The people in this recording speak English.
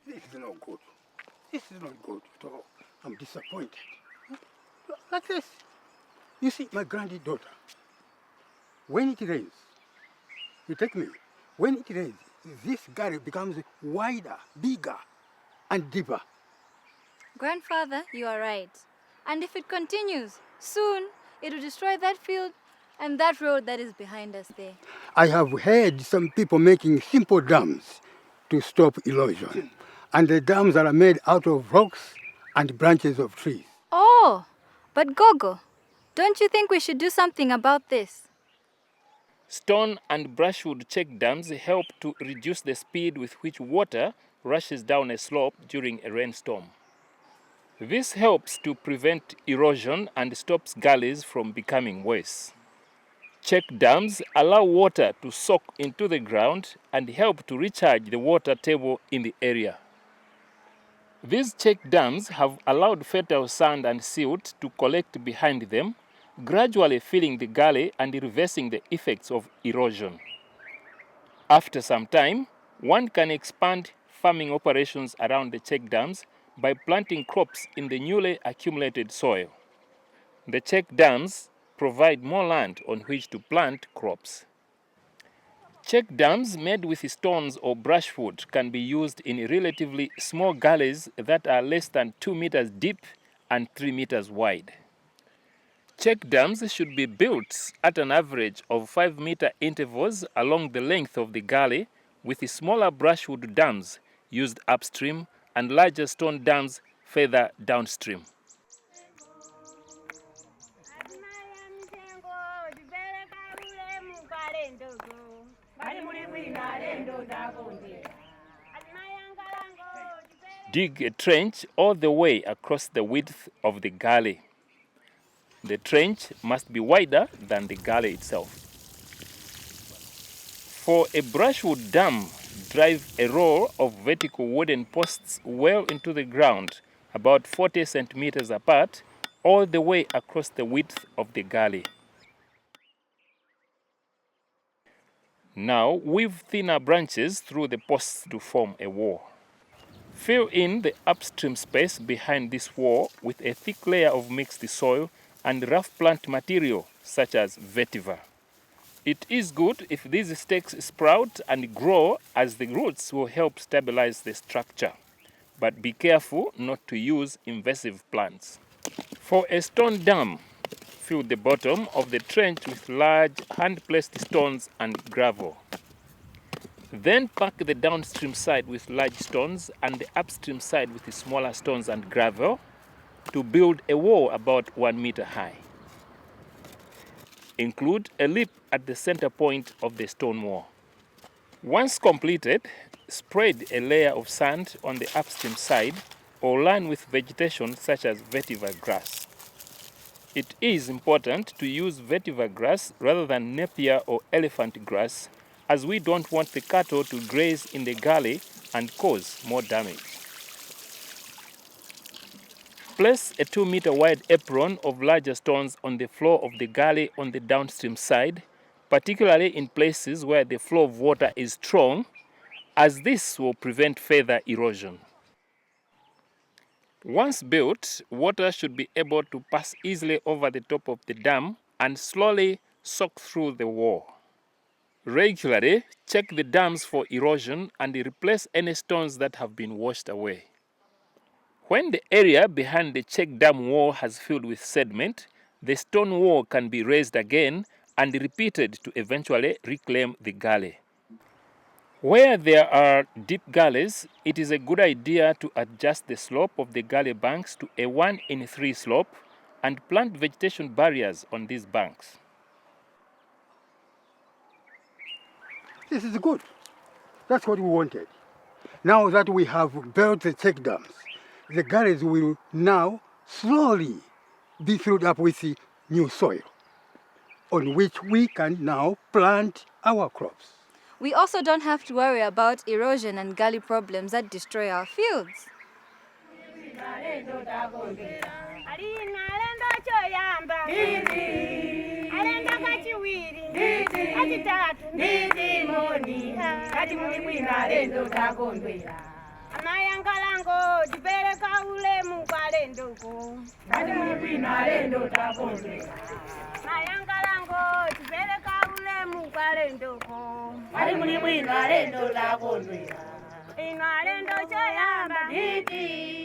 This is not good. This is not good at all. I'm disappointed. Like this. You see, my granddaughter, when it rains, you take me, when it rains, this gully becomes wider, bigger, and deeper. Grandfather, you are right. And if it continues, soon it will destroy that field and that road that is behind us there. I have heard some people making simple dams to stop erosion. And the dams are made out of rocks and branches of trees. Oh, but Gogo, don't you think we should do something about this? Stone and brushwood check dams help to reduce the speed with which water rushes down a slope during a rainstorm. This helps to prevent erosion and stops gullies from becoming worse. Check dams allow water to soak into the ground and help to recharge the water table in the area. These check dams have allowed fertile sand and silt to collect behind them, gradually filling the gully and reversing the effects of erosion. After some time, one can expand farming operations around the check dams by planting crops in the newly accumulated soil. The check dams provide more land on which to plant crops. Check dams made with stones or brushwood can be used in relatively small gullies that are less than 2 meters deep and 3 meters wide. Check dams should be built at an average of 5-meter intervals along the length of the gully, with smaller brushwood dams used upstream and larger stone dams further downstream. Dig a trench all the way across the width of the gully. The trench must be wider than the gully itself. For a brushwood dam, drive a row of vertical wooden posts well into the ground, about 40 centimeters apart, all the way across the width of the gully. Now, weave thinner branches through the posts to form a wall. Fill in the upstream space behind this wall with a thick layer of mixed soil and rough plant material such as vetiver. It is good if these stakes sprout and grow, as the roots will help stabilize the structure. But be careful not to use invasive plants. For a stone dam, fill the bottom of the trench with large hand-placed stones and gravel. Then pack the downstream side with large stones and the upstream side with the smaller stones and gravel to build a wall about 1 meter high. Include a lip at the center point of the stone wall. Once completed, spread a layer of sand on the upstream side or line with vegetation such as vetiver grass. It is important to use vetiver grass rather than napier or elephant grass, as we don't want the cattle to graze in the gully and cause more damage. Place a 2-meter wide apron of larger stones on the floor of the gully on the downstream side, particularly in places where the flow of water is strong, as this will prevent further erosion. Once built, water should be able to pass easily over the top of the dam and slowly soak through the wall. Regularly, check the dams for erosion and replace any stones that have been washed away. When the area behind the check dam wall has filled with sediment, the stone wall can be raised again and repeated to eventually reclaim the gully. Where there are deep gullies, it is a good idea to adjust the slope of the gully banks to a 1-in-3 slope and plant vegetation barriers on these banks. This is good. That's what we wanted. Now that we have built the check dams, the gullies will now slowly be filled up with the new soil on which we can now plant our crops. We also don't have to worry about erosion and gully problems that destroy our fields. Inalendo choyamba